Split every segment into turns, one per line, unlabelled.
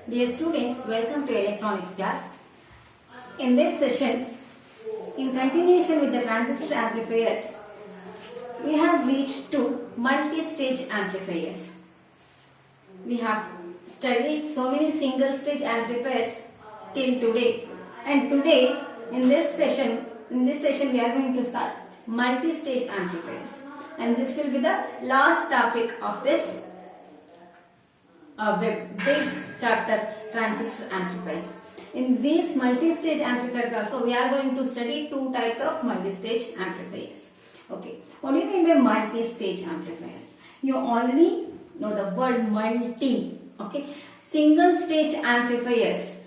Dear students, welcome to electronics class. In this session, in continuation with the transistor amplifiers, we have reached to multi-stage amplifiers. We have studied so many single stage amplifiers till today, and today in this session we are going to start multi-stage amplifiers, and this will be the last topic of this big chapter, transistor amplifiers. In these multi-stage amplifiers also we are going to study two types of multi-stage amplifiers. Okay, what do you mean by multi-stage amplifiers? You already know the word multi. Okay, single stage amplifiers,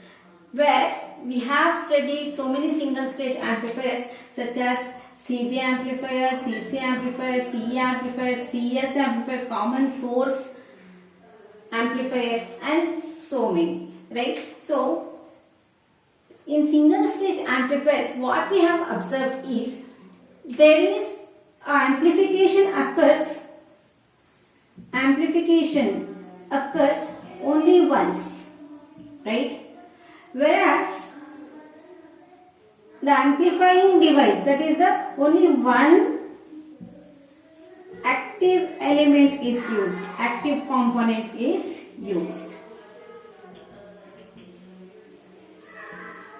where we have studied so many single stage amplifiers such as CB amplifiers, CC amplifiers, CE amplifiers, CS amplifiers, common source amplifier, and so many, right? So in single stage amplifiers, what we have observed is there is amplification occurs only once, right? Whereas the amplifying device, that is the only one active element is used, active component is used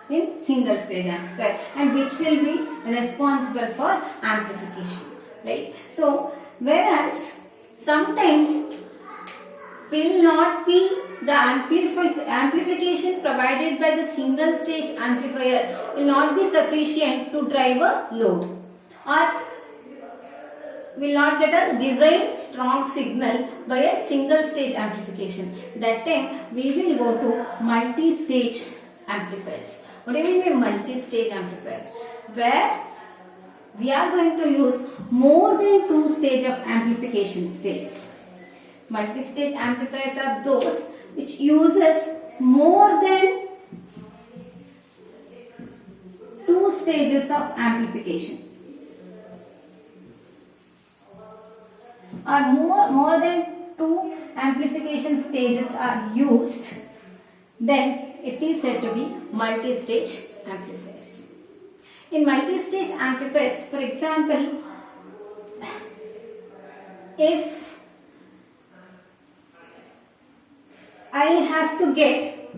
in single stage amplifier, and which will be responsible for amplification, right? So whereas sometimes will not be the amplification provided by the single stage amplifier will not be sufficient to drive a load, or will not get a desired strong signal by a single stage amplification. That time we will go to multi-stage amplifiers. What do you mean by multi-stage amplifiers? Where we are going to use more than two stages of amplification stages. Multi-stage amplifiers are those which uses more than two stages of amplification, or more than two amplification stages are used, then it is said to be multi-stage amplifiers. In multi-stage amplifiers, for example, if I have to get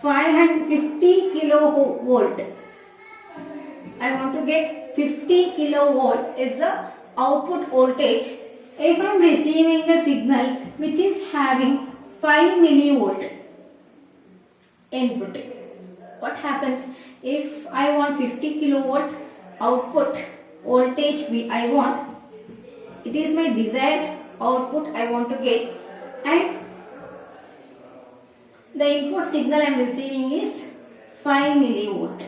550 kilovolt, I want to get 50 kilovolt is the output voltage. If I am receiving a signal which is having 5 millivolt input, what happens if I want 50 kilowatt output voltage? I want, it is my desired output I want to get, and the input signal I am receiving is 5 millivolt.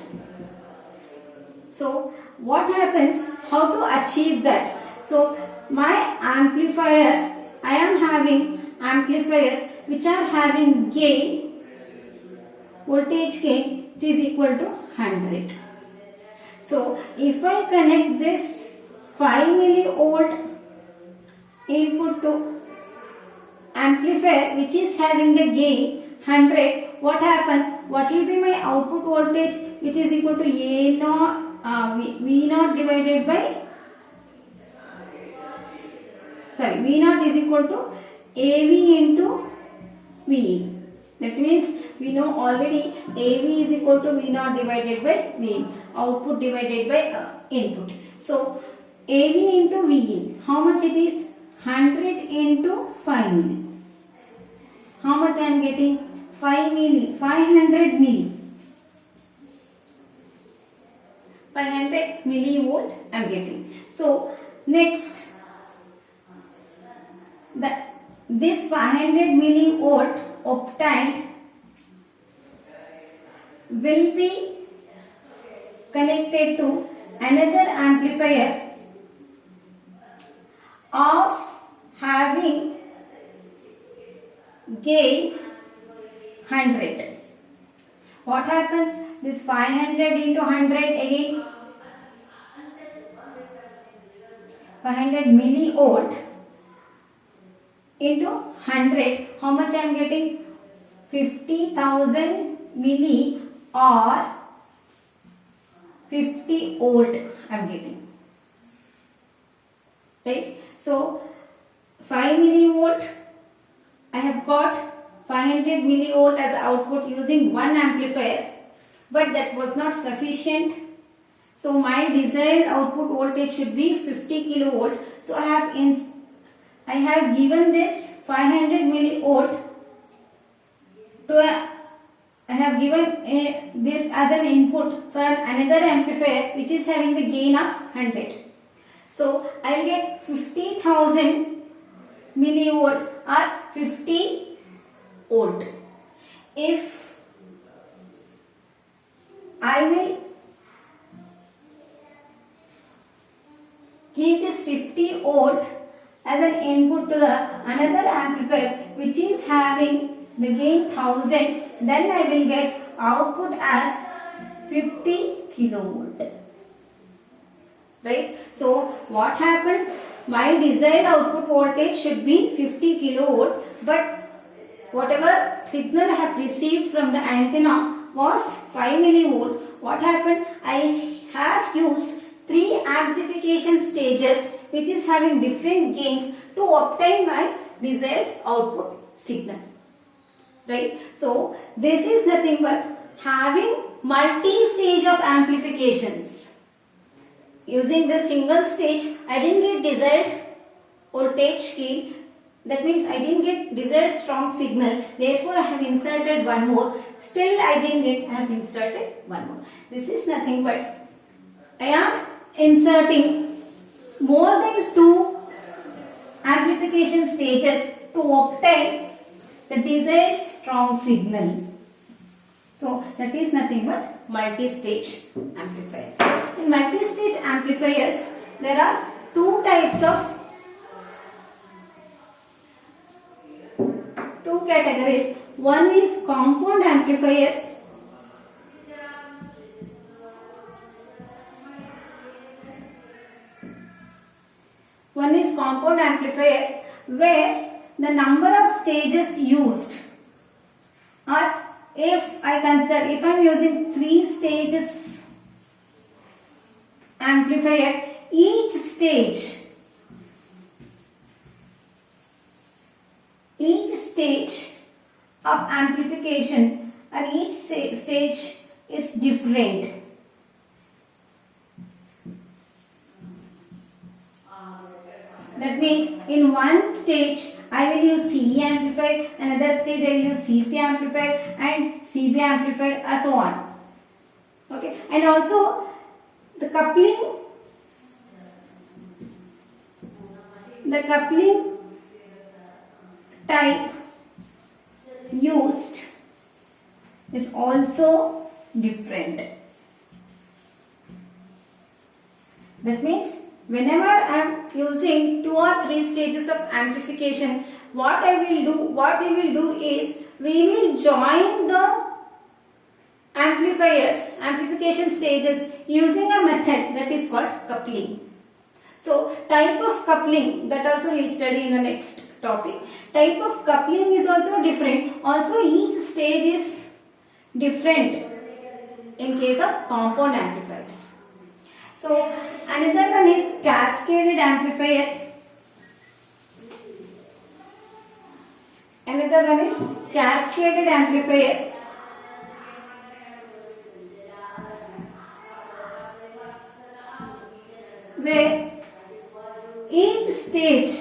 So what happens? How to achieve that? So my amplifier, I am having amplifiers which are having gain, voltage gain, which is equal to 100. So if I connect this 5 millivolt input to amplifier which is having the gain 100, what happens? What will be my output voltage, which is equal to V naught divided by, V naught is equal to AV into VE. That means we know already AV is equal to V naught divided by VE, output divided by input. So AV into VE, how much it is? 100 into 5 milli. How much I am getting? 5 milli, 500 milli. 500 millivolt I am getting. So next, this 500 millivolt obtained will be connected to another amplifier of having gain 100. What happens? This 500 into 100 again, 500 millivolt into 100, how much I am getting? 50,000 milli or 50 volt I am getting. Right? So 5 millivolt, I have got 500 millivolt as output using one amplifier, but that was not sufficient. So my desired output voltage should be 50 kilovolt. So I have given this 500 millivolt to I have given this as an input for another amplifier which is having the gain of 100. So I will get 50,000 millivolt or 50 volt. If I will give this 50 volt as an input to the another amplifier which is having the gain 1000, then I will get output as 50 kilovolt. Right? So what happened? My desired output voltage should be 50 kilovolt, but whatever signal I have received from the antenna was 5 millivolt. What happened? I have used 3 amplification stages which is having different gains to obtain my desired output signal. Right? So this is nothing but having multi-stage of amplifications. Using the single stage, I didn't get desired voltage gain. That means I didn't get desired strong signal. Therefore, I have inserted one more. Still, I didn't get. I have inserted one more. This is nothing but I am inserting more than 2 amplification stages to obtain the desired strong signal. So that is nothing but multi-stage amplifiers. In multi-stage amplifiers, there are 2 types of 2 categories. One is compound amplifiers. One is compound amplifiers where the number of stages used are, if I consider, if I am using 3 stages amplifier, each stage of amplification and each stage is different. That means in one stage I will use CE amplifier, another stage I will use CC amplifier and CB amplifier and so on. Okay, and also the coupling type used is also different. That means whenever I am using 2 or 3 stages of amplification, what we will do is we will join the amplification stages using a method that is called coupling. So type of coupling, that also we will study in the next topic. Type of coupling is also different. Also each stage is different in case of compound amplifiers. So another one is cascaded amplifiers. Where each stage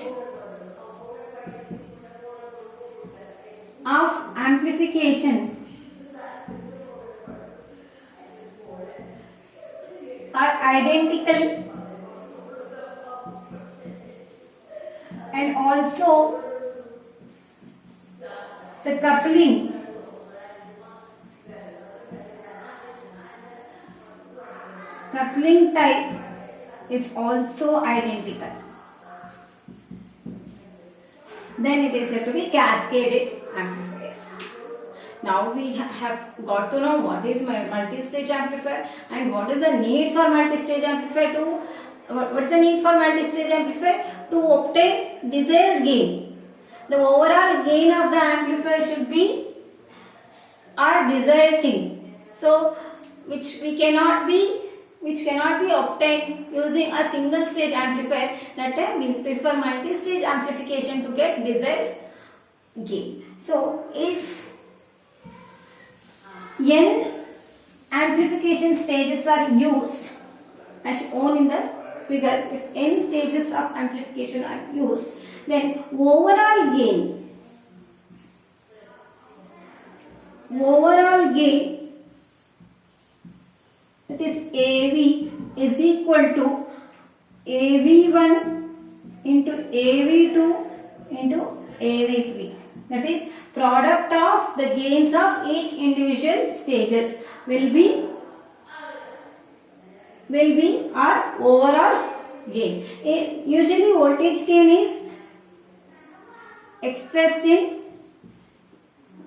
of amplification are identical and also the coupling type is also identical. Then it is said to be cascaded amplifiers. Now we have got to know what is multi-stage amplifier and what is the need for multi-stage amplifier what is the need for multi-stage amplifier? To obtain desired gain. The overall gain of the amplifier should be our desired thing. So which cannot be obtained using a single stage amplifier, that time we prefer multi-stage amplification to get desired gain. So if n amplification stages are used as shown in the figure, if n stages of amplification are used, then overall gain that is AV is equal to AV1 into AV2 into AV3. That is product of the gains of each individual stages will be our overall gain. Usually voltage gain is expressed in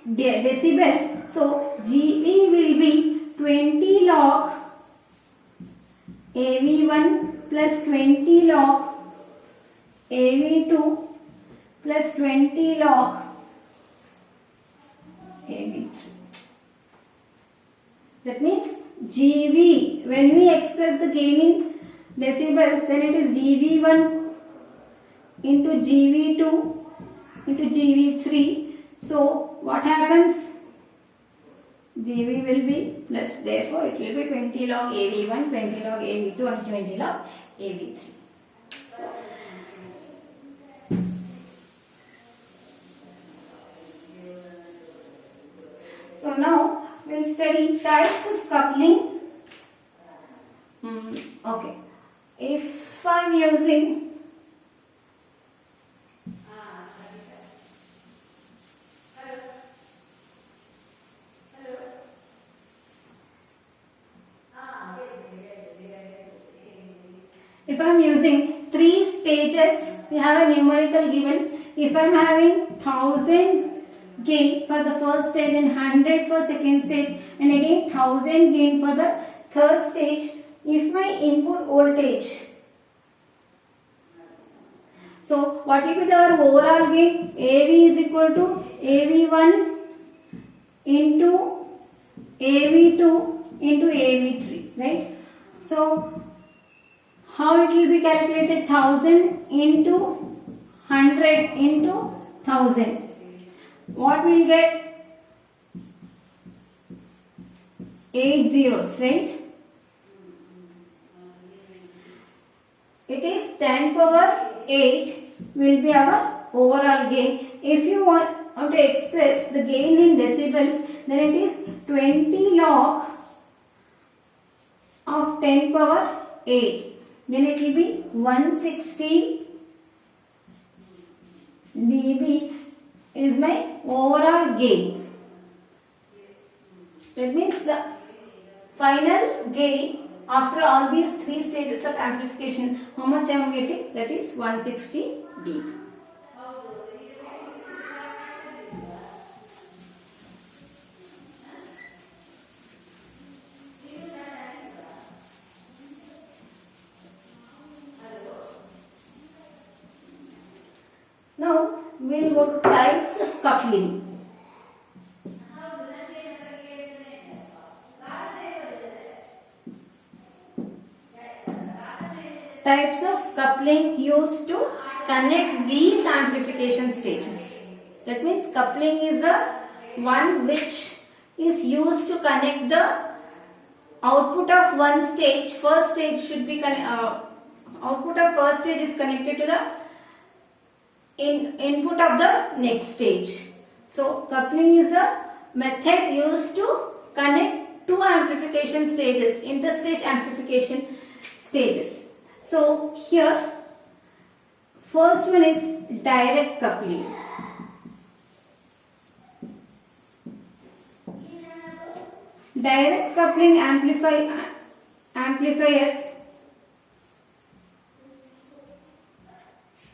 decibels. So GV will be 20 log AV1 plus 20 log AV2 plus 20 log AV3. That means GV, when we express the gain in decibels, then it is GV1 into GV2 into GV3. So what happens? GV will be plus, therefore it will be 20 log AV1, 20 log AV2 and 20 log AV3. So now we'll study types of coupling. Okay, if I'm using three stages, we have a numerical given. If I am having 1000 gain for the first stage and 100 for second stage and again 1000 gain for the third stage, if my input voltage, so what will be our overall gain? AV is equal to AV1 into AV2 into AV3, right? So how it will be calculated? 1000 into 100 into 1000. What we will get? 8 zeros, right? It is 10 power 8 will be our overall gain. If you want to express the gain in decibels, then it is 20 log of 10 power 8. Then it will be 160 dB is my overall gain. That means the final gain after all these three stages of amplification, how much I am getting? That is 160 dB. Now we will go to types of coupling. Types of coupling used to connect these amplification stages. That means coupling is the one which is used to connect the output of one stage. First stage should be output of first stage is connected to the input of the next stage. So coupling is the method used to connect two amplification stages, interstage amplification stages. So here first one is direct coupling. Direct coupling amplifiers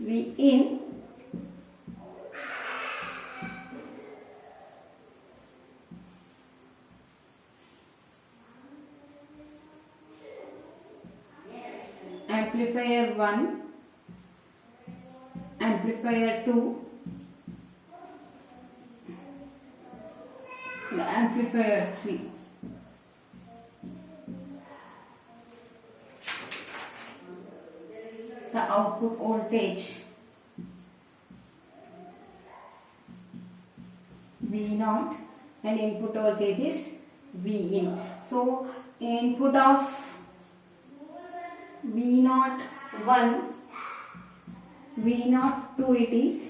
in amplifier 1, amplifier 2, the amplifier 3. The output voltage V0 and input voltage is Vin. So input of V0 1, V0 2 it is.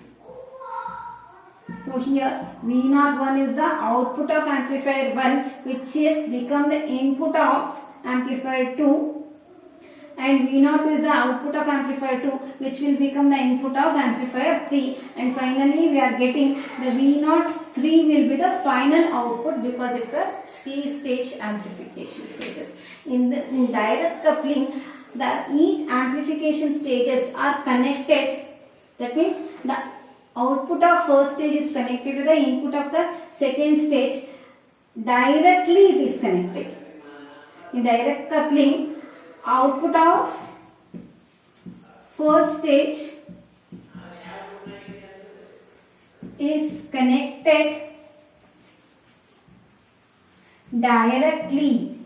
So here V0 1 is the output of amplifier 1, which has become the input of amplifier 2, and V0 is the output of amplifier 2, which will become the input of amplifier 3, and finally we are getting the V0 3 will be the final output because it's a 3-stage amplification stages. In direct coupling, each amplification stages are connected. That means the output of first stage is connected to the input of the second stage. Directly it is connected. In direct coupling, output of first stage is connected directly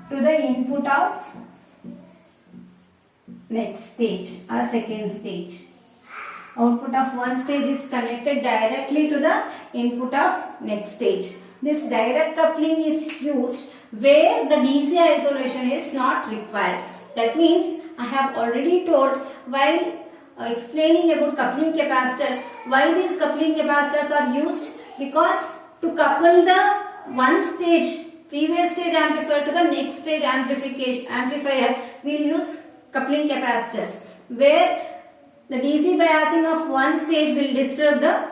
to the input of next stage or second stage. Output of one stage is connected directly to the input of next stage. This direct coupling is used where the DC isolation is not required. That means I have already told while explaining about coupling capacitors why these coupling capacitors are used, because to couple the one stage previous stage amplifier to the next stage amplifier we will use coupling capacitors, where the DC biasing of one stage will disturb the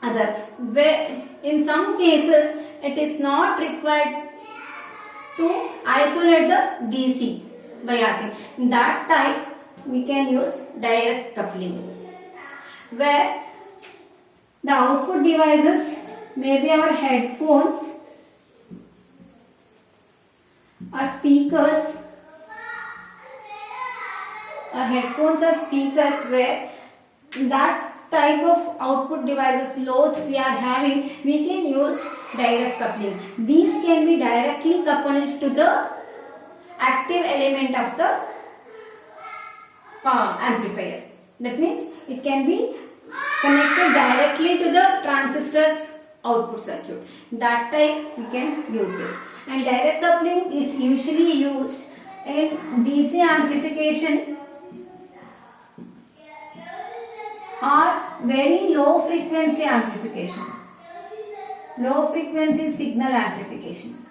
other. Where in some cases it is not required to isolate the DC biasing. In that type we can use direct coupling, where the output devices may be our headphones or speakers. Our headphones are speakers, where that type of output devices loads we are having, we can use direct coupling. These can be directly coupled to the active element of the amplifier. That means it can be connected directly to the transistor's output circuit. That type we can use this. And direct coupling is usually used in DC amplification or very low frequency amplification, low frequency signal amplification.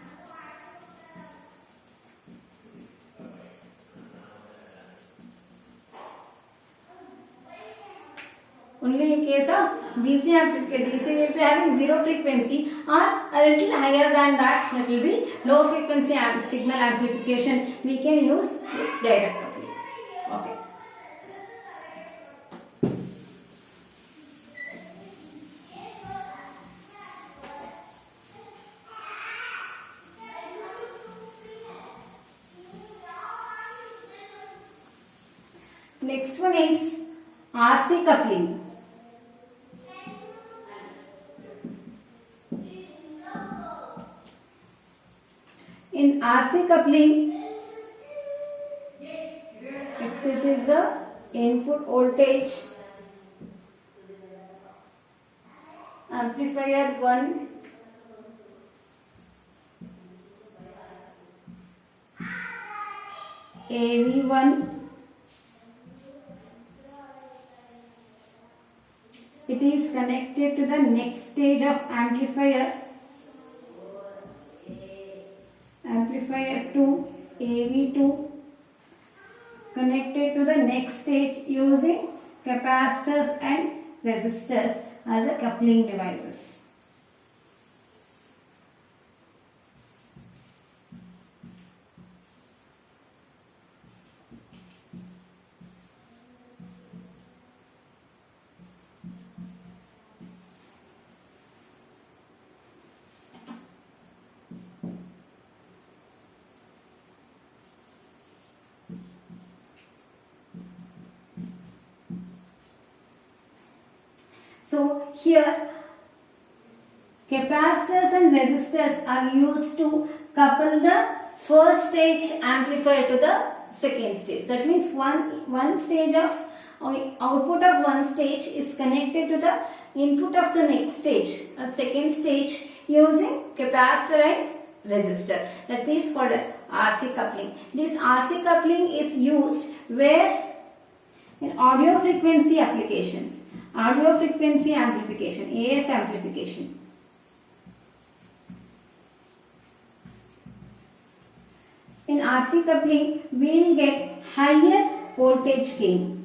Only in case of DC amplification, DC will be having zero frequency or a little higher than that, that will be low frequency signal amplification. We can use this direct coupling. Okay. Next one is RC coupling. In RC coupling, if this is the input voltage, amplifier 1, AV1, it is connected to the next stage of amplifier, amplifier 2, AV2, connected to the next stage using capacitors and resistors as a coupling devices. So here capacitors and resistors are used to couple the first stage amplifier to the second stage. That means one stage of output of one stage is connected to the input of the next stage, second stage, using capacitor and resistor. That is called as RC coupling. This RC coupling is used where in audio frequency applications, audio frequency amplification, AF amplification. In RC coupling, we will get higher voltage gain.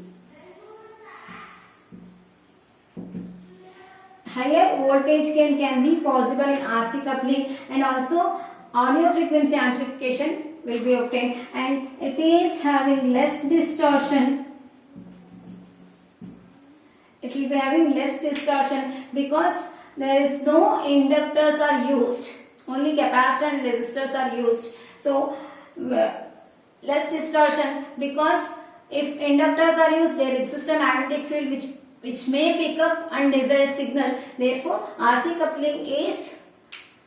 Higher voltage gain can be possible in RC coupling, and also audio frequency amplification will be obtained, and it is having less distortion. It will be having less distortion because there is no inductors are used, only capacitor and resistors are used. So less distortion, because if inductors are used, there exists a magnetic field which may pick up undesired signal. Therefore, RC coupling is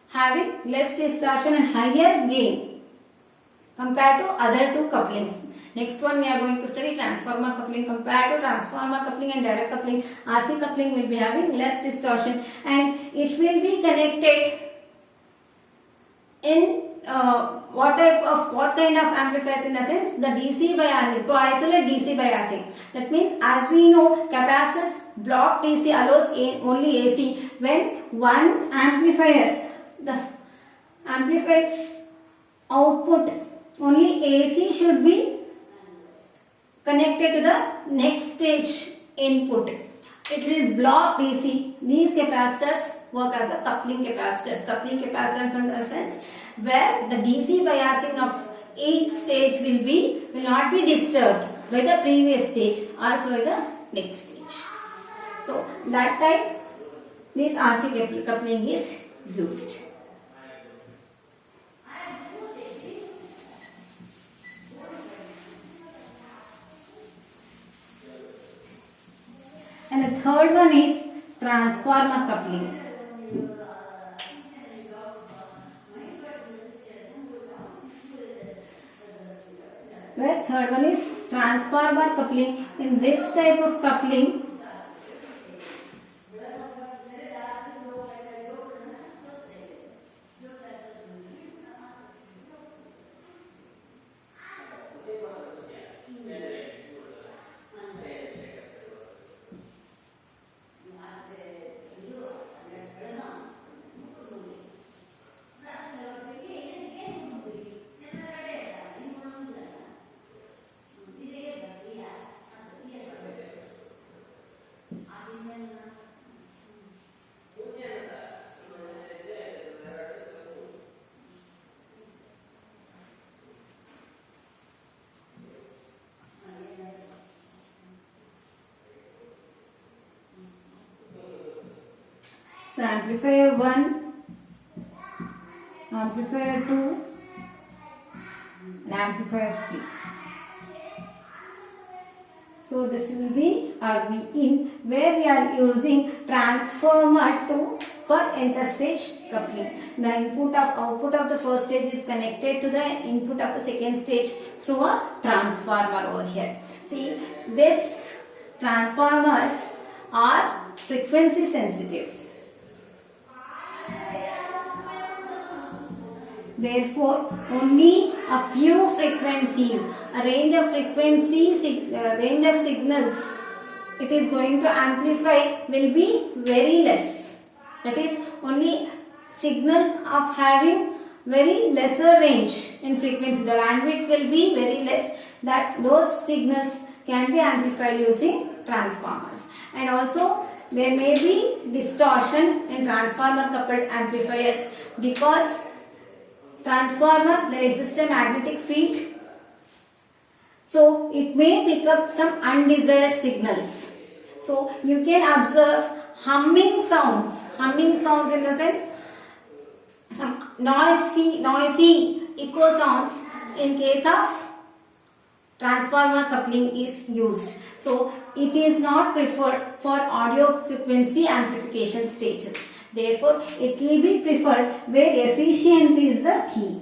having less distortion and higher gain compared to other two couplings. Next one, we are going to study transformer coupling. Compared to transformer coupling and direct coupling, RC coupling will be having less distortion, and it will be connected in what kind of amplifiers? In the sense, the DC biasing, to isolate DC biasing. That means, as we know, capacitors block DC, allows only AC. When one the amplifier's output only AC should be connected to the next stage input. It will block DC. These capacitors work as a coupling capacitors. Coupling capacitors in the sense where the DC biasing of each stage will not be disturbed by the previous stage or by the next stage. So that time this RC coupling is used. And the third one is transformer coupling. Where third one is transformer coupling. In this type of coupling, so amplifier 1, amplifier 2 and amplifier 3. So this will be RV-in, where we are using transformer for interstage coupling. The output of the first stage is connected to the input of the second stage through a transformer over here. See, these transformers are frequency sensitive. Therefore, only a few frequency, a range of signals it is going to amplify will be very less. That is, only signals of having very lesser range in frequency. The bandwidth will be very less. That those signals can be amplified using transformers. And also, there may be distortion in transformer coupled amplifiers because transformer, there exists a magnetic field, so it may pick up some undesired signals. So you can observe humming sounds in the sense some noisy echo sounds in case of transformer coupling is used. So it is not preferred for audio frequency amplification stages. Therefore, it will be preferred where efficiency is the key.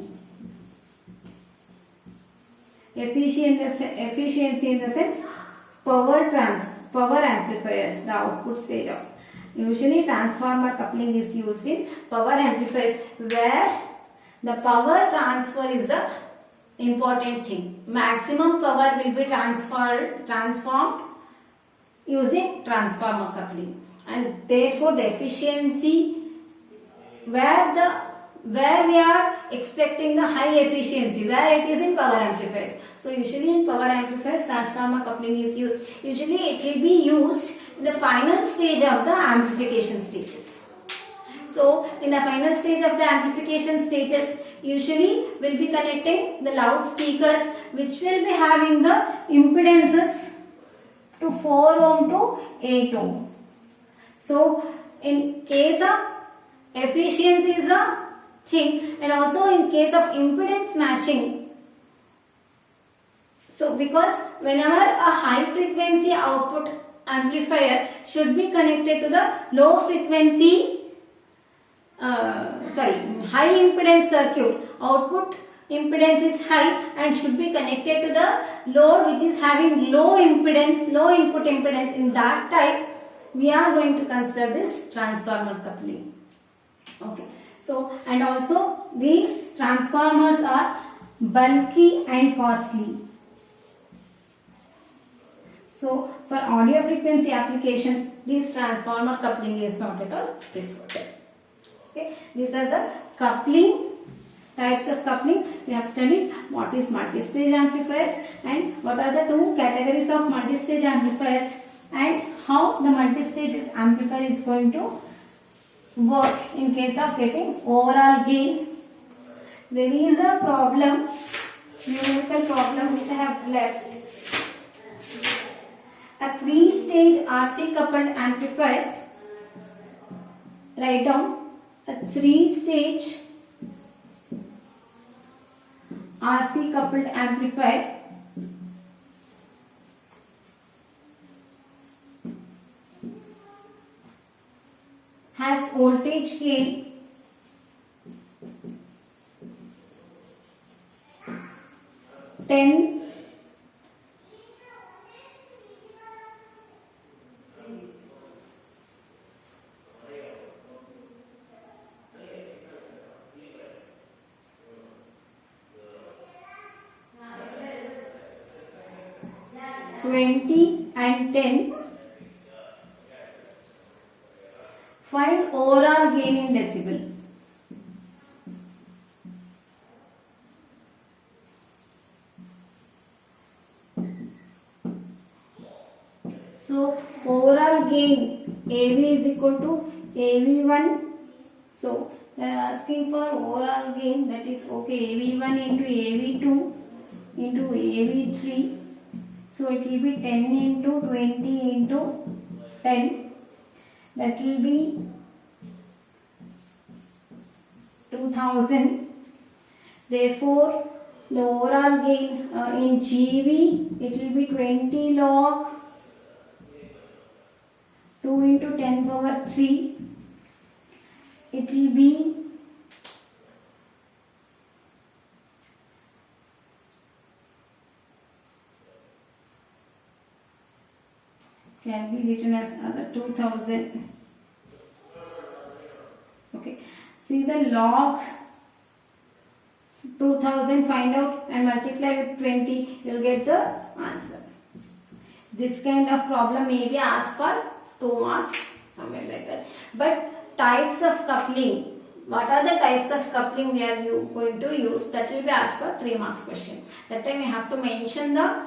Efficiency in the sense power amplifiers, the output stage of. Usually transformer coupling is used in power amplifiers where the power transfer is the important thing. Maximum power will be transformed using transformer coupling, and therefore the efficiency where we are expecting the high efficiency, where it is in power amplifiers. So usually in power amplifiers transformer coupling is used. Usually it will be used in the final stage of the amplification stages. So in the final stage of the amplification stages, usually we'll be connecting the loudspeakers which will be having the impedances to 4 ohm to 8 ohm. So in case of efficiency is a thing, and also in case of impedance matching. So because whenever a high frequency output amplifier should be connected to the low frequency high impedance circuit, output impedance is high and should be connected to the load which is having low impedance, low input impedance. In that type, we are going to consider this transformer coupling. Okay. So, and also these transformers are bulky and costly. So, for audio frequency applications, this transformer coupling is not at all preferred. Okay. These are the coupling, types of coupling. We have studied what is multi-stage amplifiers and what are the two categories of multi-stage amplifiers and how the multi-stage amplifier is going to work in case of getting overall gain. There is a problem, numerical problem which I have left. A 3-stage RC coupled amplifiers. Write down a 3-stage RC coupled amplifier has voltage gain 10 20 and 10. Find overall gain in decibel. So overall gain AV is equal to AV1. So they are asking for overall gain, that is okay, AV1 into AV2 into AV3. So it will be 10 into 20 into 10. That will be 2000. Therefore, the overall gain in GV, it will be 20 log 2 into 10 power 3. It will be can be written as other 2000. Okay, see the log 2000, find out and multiply with 20, you will get the answer. This kind of problem may be asked for 2 marks, somewhere like that. But types of coupling, what are the types of coupling we are going to use, that will be asked for 3 marks question. That time we have to mention the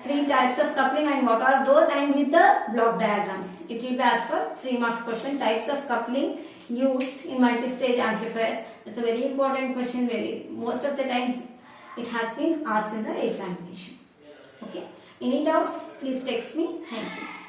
3 types of coupling and what are those, and with the block diagrams. It will be asked for 3 marks question. Types of coupling used in multi-stage amplifiers. It's a very important question. Most of the times it has been asked in the examination. Okay. Any doubts? Please text me. Thank you.